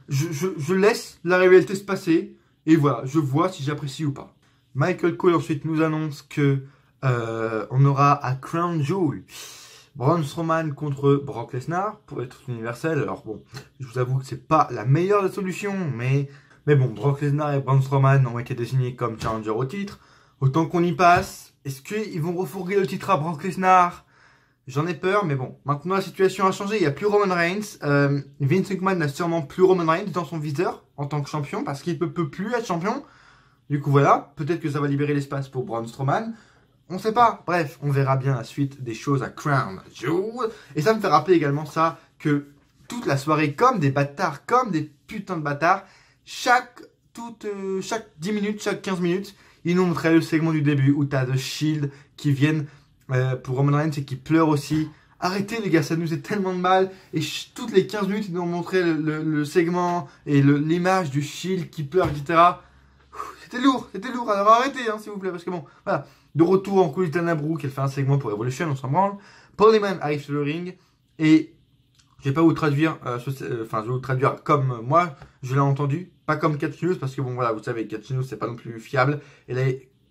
B: Je laisse la rivalité se passer. Et voilà. Je vois si j'apprécie ou pas. Michael Cole ensuite nous annonce que on aura à Crown Jewel Braun Strowman contre Brock Lesnar pour être universel. Alors bon, je vous avoue que c'est pas la meilleure des solutions, mais bon, Brock Lesnar et Braun Strowman ont été désignés comme challenger au titre. Autant qu'on y passe. Est-ce qu'ils vont refourguer le titre à Brock Lesnar? J'en ai peur, mais bon, maintenant la situation a changé. Il n'y a plus Roman Reigns. Vince McMahon n'a sûrement plus Roman Reigns dans son viseur en tant que champion parce qu'il ne peut plus être champion. Du coup, voilà, peut-être que ça va libérer l'espace pour Braun Strowman. On sait pas. Bref, on verra bien la suite des choses à Crown Jewel. Et ça me fait rappeler également ça, que toute la soirée, comme des bâtards, comme des putains de bâtards, chaque 10 minutes, chaque 15 minutes, ils nous montraient le segment du début où t'as The Shield qui viennent pour Roman Reigns et qui pleurent aussi. Arrêtez les gars, ça nous fait tellement de mal. Et toutes les 15 minutes, ils nous ont montré le segment et l'image du Shield qui pleure, etc. C'était lourd, alors arrêtez, hein, s'il vous plaît, parce que bon, voilà. De retour en coulisses d'Anna Brooke, elle fait un segment pour Evolution, on s'en branle. Paul Heyman arrive sur le ring, et je vais pas vous traduire, je vais vous traduire comme moi, je l'ai entendu, pas comme Catch News, parce que bon, voilà, vous savez, Catch News, c'est pas non plus fiable. Et là,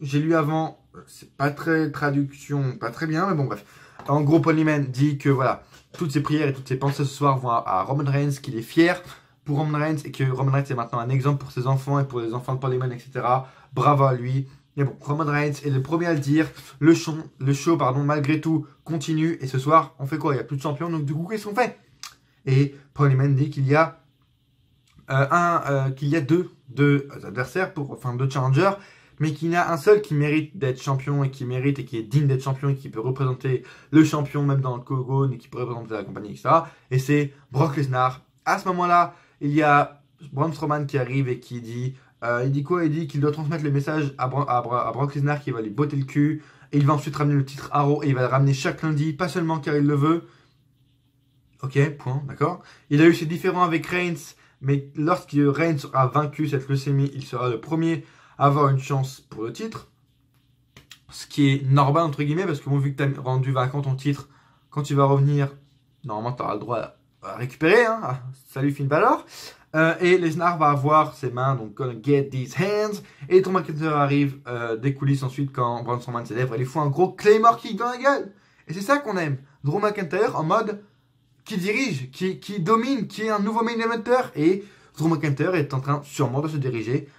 B: j'ai lu avant, c'est pas très traduction, pas très bien, mais bon, bref. En gros, Paul Heyman dit que, voilà, toutes ses prières et toutes ses pensées ce soir vont à Roman Reigns, qu'il est fier pour Roman Reigns et que Roman Reigns est maintenant un exemple pour ses enfants et pour les enfants de Paul Heyman, etc. Bravo à lui. Mais bon, Roman Reigns est le premier à le dire. Le show, malgré tout, continue. Et ce soir, on fait quoi? Il n'y a plus de champion. Donc du coup, qu'est-ce qu'on fait? Et Paul Heyman dit qu'il y a deux adversaires, deux challengers, mais qu'il y en a un seul qui mérite d'être champion et qui est digne d'être champion et qui peut représenter le champion même dans le Kogon et qui peut représenter la compagnie, etc. Et c'est Brock Lesnar. À ce moment-là, il y a Braun Strowman qui arrive et qui dit... il dit quoi? Il dit qu'il doit transmettre le message à Brock Lesnar qui va lui botter le cul. Et il va ensuite ramener le titre à Raw et il va le ramener chaque lundi, pas seulement car il le veut. Ok, point, d'accord. Il a eu ses différends avec Reigns, mais lorsque Reigns aura vaincu cette leucémie, il sera le premier à avoir une chance pour le titre. Ce qui est normal entre guillemets, parce que bon, vu que tu as rendu vacant ton titre, quand tu vas revenir, normalement tu auras le droit à récupérer. Hein. Ah, salut Finn Balor. Et Lesnar va avoir ses mains, donc gonna get these hands. Et Drew McIntyre arrive des coulisses ensuite quand Braun Strowman s'élève. Il lui faut un gros Claymore kick dans la gueule. Et c'est ça qu'on aime. Drew McIntyre en mode qui dirige, qui domine, qui est un nouveau main eventer. Et Drew McIntyre est en train sûrement de se diriger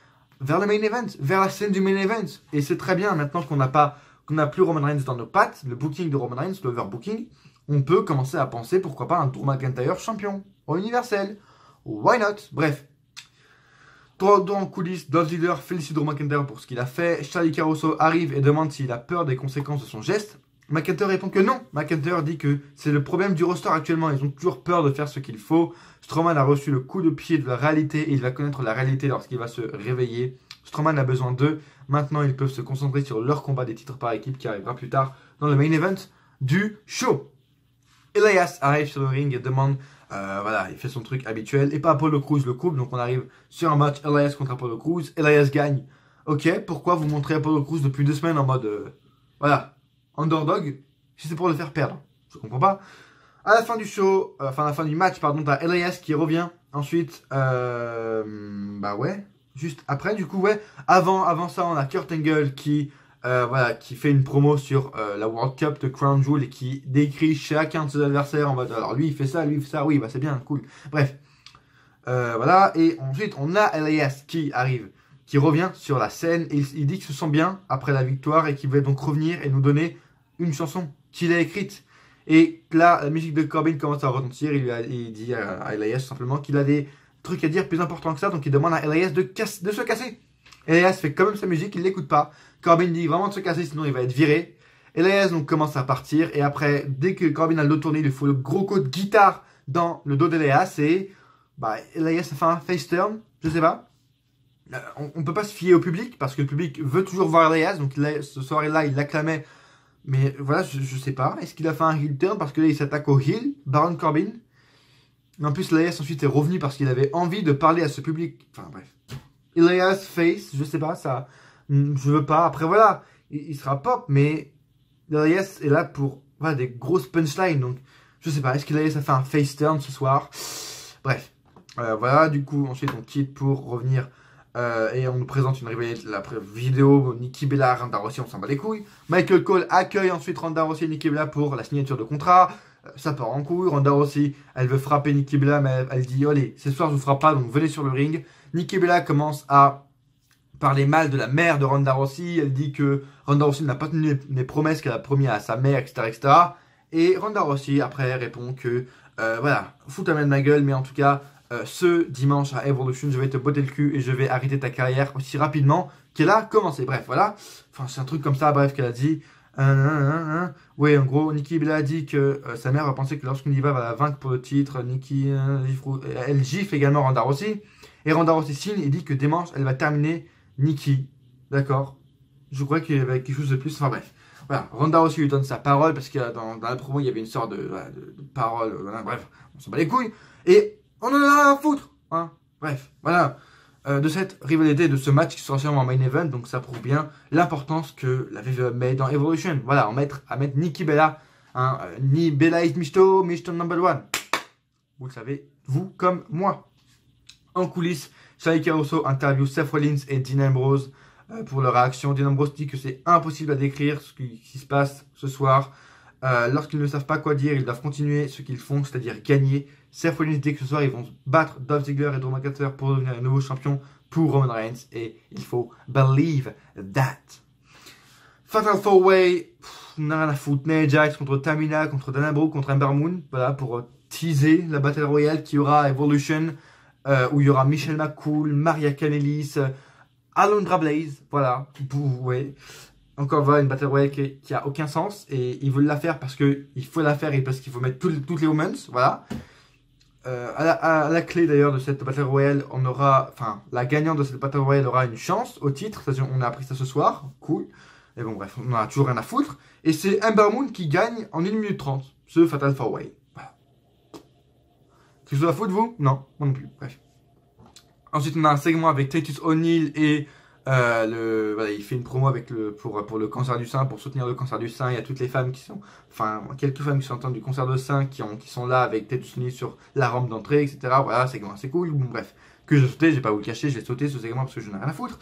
B: vers le main event, vers la scène du main event. Et c'est très bien, maintenant qu'on n'a plus Roman Reigns dans nos pattes, le booking de Roman Reigns, l'overbooking, on peut commencer à penser, pourquoi pas, un Drew McIntyre champion, au universel. Why not? Bref. Dans coulisses, Dolph Ziggler félicite Drew McIntyre pour ce qu'il a fait. Charlie Caruso arrive et demande s'il a peur des conséquences de son geste. McIntyre répond que non. McIntyre dit que c'est le problème du roster actuellement. Ils ont toujours peur de faire ce qu'il faut. Strowman a reçu le coup de pied de la réalité et il va connaître la réalité lorsqu'il va se réveiller. Strowman a besoin d'eux. Maintenant, ils peuvent se concentrer sur leur combat des titres par équipe qui arrivera plus tard dans le main event du show. Elias arrive sur le ring et demande, voilà, il fait son truc habituel. Et pas Apollo Crews le couple, donc on arrive sur un match Elias contre Apollo Crews. Elias gagne. Ok, pourquoi vous montrez Apollo Crews depuis 2 semaines en mode, voilà, underdog, si c'est pour le faire perdre? Je comprends pas. À la fin du show, enfin à la fin du match, pardon, t'as Elias qui revient. Ensuite, bah ouais, juste après, du coup, ouais. Avant ça, on a Kurt Angle qui... voilà, qui fait une promo sur la World Cup de Crown Jewel et qui décrit chacun de ses adversaires en mode alors lui il fait ça, oui bah c'est bien, cool. Bref, voilà, et ensuite on a Elias qui arrive, qui revient sur la scène et il dit qu'il se sent bien après la victoire et qu'il va donc revenir et nous donner une chanson qu'il a écrite. Et là, la musique de Corbin commence à retentir, il dit à Elias simplement qu'il a des trucs à dire plus importants que ça, donc il demande à Elias de se casser. Elias fait quand même sa musique, il l'écoute pas. Corbin dit vraiment de se casser, sinon il va être viré. Elias donc commence à partir. Et après, dès que Corbin a le dos tourné, il lui faut le gros coup de guitare dans le dos d'Elias. Et bah, Elias a fait un face turn, je sais pas. On peut pas se fier au public parce que le public veut toujours voir Elias. Donc ce soir-là, il l'acclamait. Mais voilà, je sais pas. Est-ce qu'il a fait un heel turn parce que là, il s'attaque au heel, Baron Corbin. En plus, Elias ensuite est revenu parce qu'il avait envie de parler à ce public. Enfin bref. Elias face, je sais pas, ça, je veux pas. Après voilà, il sera pop, mais Elias est là pour voilà, des grosses punchlines, donc je sais pas. Est-ce qu'Elias a fait un face turn ce soir? Bref, voilà. Du coup, ensuite on quitte pour revenir et on nous présente une rivalité, la vidéo Nikki Bella, Ronda Rousey, on s'en bat les couilles. Michael Cole accueille ensuite Ronda Rousey et Nikki Bella pour la signature de contrat. Ça part en couille. Ronda Rousey, elle veut frapper Nikki Bella, mais elle dit allez, ce soir je vous frappe pas, donc venez sur le ring. Nikki Bella commence à parler mal de la mère de Ronda Rousey. Elle dit que Ronda Rousey n'a pas tenu les promesses qu'elle a promis à sa mère, etc., etc. Et Ronda Rousey après répond que voilà, fous ta main de ma gueule, mais en tout cas ce dimanche à Evolution, je vais te botter le cul et je vais arrêter ta carrière aussi rapidement qu'elle a commencé. Bref, voilà. Enfin, c'est un truc comme ça, bref, qu'elle a dit. Oui, en gros, Nikki Bella a dit que sa mère va penser que lorsqu'une diva va la vaincre pour le titre, Nikki, elle gifle également Ronda Rousey. Et Ronda Rousey signe et dit que dimanche, elle va terminer Nikki. D'accord. Je crois qu'il y avait quelque chose de plus. Enfin bref. Voilà. Ronda Rousey lui donne sa parole parce que dans la promo, il y avait une sorte de parole. Voilà, bref, on s'en bat les couilles. Et on en a rien à foutre. Hein. Bref, voilà. De cette rivalité, de ce match qui sera sûrement en main event. Donc ça prouve bien l'importance que la WWE met dans Evolution. Voilà, à mettre Nikki Bella. Hein, ni Bella is Misto number 1. Vous le savez, vous comme moi. En coulisses, Charlie Caruso interview Seth Rollins et Dean Ambrose pour leur réaction. Dean Ambrose dit que c'est impossible à décrire ce qui se passe ce soir. Lorsqu'ils ne savent pas quoi dire, ils doivent continuer ce qu'ils font, c'est-à-dire gagner. Seth Rollins dit que ce soir, ils vont battre Dolph Ziggler et Drew McIntyre pour devenir les nouveaux champions pour Roman Reigns. Et il faut believe that. Fatal 4-Way, on n'a rien à foutre. Nia Jax contre Tamina, contre Dana Brooke, contre Ember Moon. Voilà, pour teaser la Battle Royale qui aura à Evolution. Où il y aura Michelle McCool, Maria Kanellis, Alundra Blaze. Voilà, ouais. Encore voilà, une Battle Royale qui a aucun sens. Et ils veulent la faire parce qu'il faut la faire et parce qu'il faut mettre toutes les Women's. Voilà. À la clé d'ailleurs de cette Battle Royale, on aura, enfin, la gagnante de cette Battle Royale aura une chance au titre. On a appris ça ce soir, cool. Et bon, bref, on en a toujours rien à foutre. Et c'est Ember Moon qui gagne en 1 minute 30, ce Fatal 4-Way. Voilà. Quelque chose à foutre, vous? Non, moi non plus. Bref. Ensuite, on a un segment avec Titus O'Neil et voilà, il fait une promo avec pour le cancer du sein, pour soutenir le cancer du sein. Il y a toutes les femmes qui sont, enfin, quelques femmes qui sont atteintes du cancer du sein qui sont là avec Titus O'Neil sur la rampe d'entrée, etc. Voilà, segment assez cool. Bon, bref, que j'ai sauté, j'ai pas vous le cacher, j'ai sauté ce segment parce que je n'ai rien à foutre.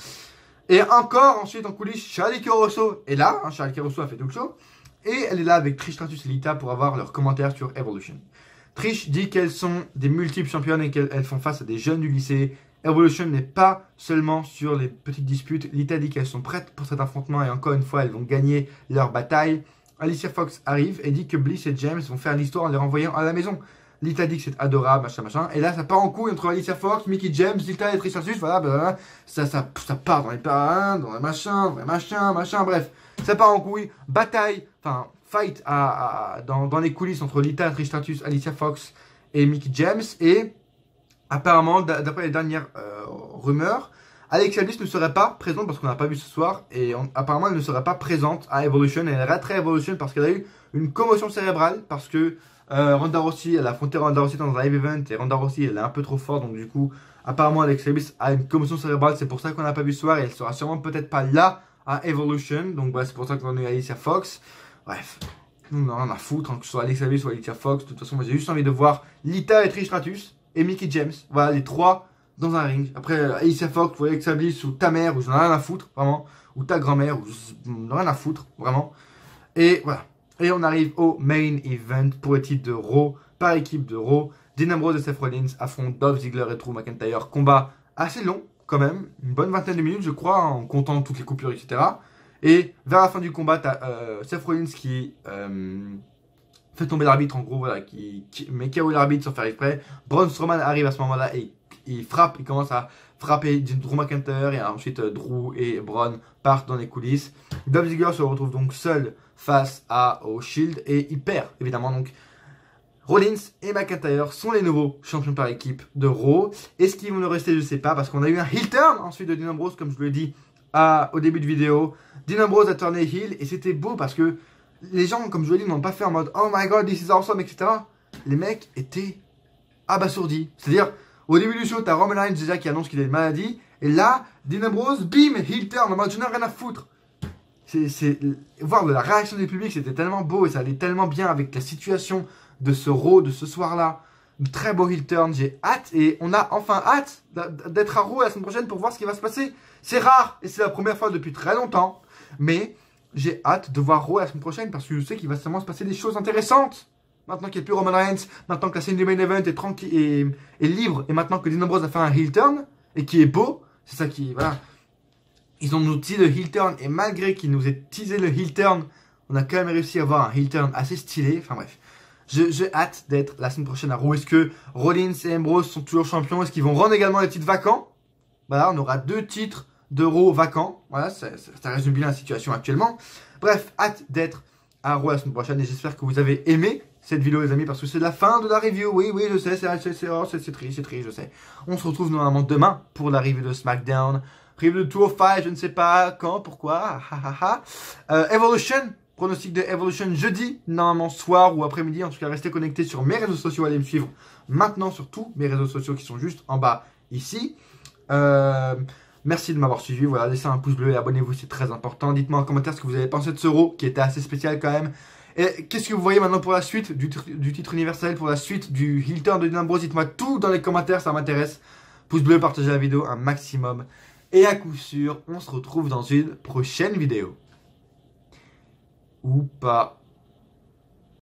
B: Et encore, ensuite, en coulisses, Charlie Caruso est là. Hein, Charlie Caruso a fait tout le show. Et elle est là avec Trish Stratus et Lita pour avoir leurs commentaires sur Evolution. Trish dit qu'elles sont des multiples championnes et qu'elles font face à des jeunes du lycée Evolution n'est pas seulement sur les petites disputes. Lita dit qu'elles sont prêtes pour cet affrontement et encore une fois, elles vont gagner leur bataille. Alicia Fox arrive et dit que Bliss et James vont faire l'histoire en les renvoyant à la maison. Lita dit que c'est adorable, machin, machin. Et là, ça part en couille entre Alicia Fox, Mickie James, Lita et Trish Stratus. Voilà, blablabla. Ça part dans les parrains, dans les machins, machin, bref. Ça part en couille. Bataille, enfin, fight dans les coulisses entre Lita, Trish Stratus, Alicia Fox et Mickie James. Et apparemment, d'après les dernières rumeurs, Alexa Bliss ne serait pas présente parce qu'on n'a pas vu ce soir. Et apparemment, elle ne serait pas présente à Evolution. Elle raterait Evolution parce qu'elle a eu une commotion cérébrale. Parce que Ronda Rousey, elle a affronté Ronda Rousey dans un live event. Et Ronda Rousey, elle est un peu trop forte. Donc du coup, apparemment, Alexa Bliss a une commotion cérébrale. C'est pour ça qu'on n'a pas vu ce soir. Et elle sera sûrement peut-être pas là à Evolution. Donc voilà, c'est pour ça qu'on a eu Alicia Fox. Bref, nous on a rien à foutre, hein, que ce soit Alexa Bliss ou Alicia Fox. De toute façon, moi j'ai juste envie de voir Lita et Trish Stratus et Mickie James. Voilà, les trois dans un ring. Après, Alicia Fox ou Alexa Bliss ou ta mère, ou j'en ai rien à foutre, vraiment. Ou ta grand-mère, ou j'en ai rien à foutre, vraiment. Et voilà. Et on arrive au main event pour le titre de Raw, par équipe de Raw. Dean Ambrose et Seth Rollins affrontent Dolph Ziggler et Drew McIntyre. Combat assez long, quand même. Une bonne vingtaine de minutes, je crois, en comptant toutes les coupures, etc. Et vers la fin du combat, tu as Seth Rollins qui fait tomber l'arbitre, en gros, voilà, qui met KO l'arbitre sans faire exprès. Braun Strowman arrive à ce moment-là et il frappe, il commence à frapper Drew McIntyre et ensuite Drew et Braun partent dans les coulisses. Dolph Ziggler se retrouve donc seul face au Shield et il perd, évidemment. Donc Rollins et McIntyre sont les nouveaux champions par équipe de Raw. Est-ce qu'ils vont le rester? Je ne sais pas, parce qu'on a eu un heel turn ensuite de Dean Ambrose, comme je vous l'ai dit au début de vidéo. Dean Ambrose a tourné heel et c'était beau parce que les gens, comme je vous l'ai dit, n'ont pas fait en mode oh my god, this is awesome, etc. Les mecs étaient abasourdis. C'est-à-dire, au début du show, t'as Roman Reigns déjà qui annonce qu'il a une maladie. Et là, Dean Ambrose, bim, heel turn, en mode je n'ai rien à foutre. Voir de la réaction du public, c'était tellement beau et ça allait tellement bien avec la situation de ce Raw, de ce soir-là. Très beau heel turn, j'ai hâte et on a enfin hâte d'être à Raw la semaine prochaine pour voir ce qui va se passer. C'est rare et c'est la première fois depuis très longtemps, mais j'ai hâte de voir Raw la semaine prochaine parce que je sais qu'il va sûrement se passer des choses intéressantes. Maintenant qu'il n'y a plus Roman Reigns, maintenant que la scène du main event est tranquille et libre, et maintenant que Dean Ambrose a fait un heel turn et qui est beau, c'est ça qui, voilà. Ils ont nous teasé le heel turn et malgré qu'ils nous aient teasé le heel turn, on a quand même réussi à avoir un heel turn assez stylé. Enfin bref. J'ai hâte d'être la semaine prochaine à Raw. Est-ce que Rollins et Ambrose sont toujours champions? Est-ce qu'ils vont rendre également les titres vacants? Voilà, on aura 2 titres de Raw vacants. Voilà, ça résume bien la situation actuellement. Bref, hâte d'être à Raw la semaine prochaine. Et j'espère que vous avez aimé cette vidéo, les amis, parce que c'est la fin de la review. Oui, je sais, c'est triste, je sais. On se retrouve normalement demain pour la review de SmackDown. Review de 205, je ne sais pas quand, pourquoi. Evolution. Pronostic de Evolution jeudi, normalement soir ou après-midi. En tout cas, restez connectés sur mes réseaux sociaux. Allez me suivre maintenant sur tous mes réseaux sociaux qui sont juste en bas ici. Merci de m'avoir suivi. Voilà, laissez un pouce bleu et abonnez-vous, c'est très important. Dites-moi en commentaire ce que vous avez pensé de ce Raw qui était assez spécial quand même. Et qu'est-ce que vous voyez maintenant pour la suite du titre universel, pour la suite du heel turn de Dean Ambrose? Dites-moi tout dans les commentaires, ça m'intéresse. Pouce bleu, partagez la vidéo un maximum. Et à coup sûr, on se retrouve dans une prochaine vidéo. Ou pas.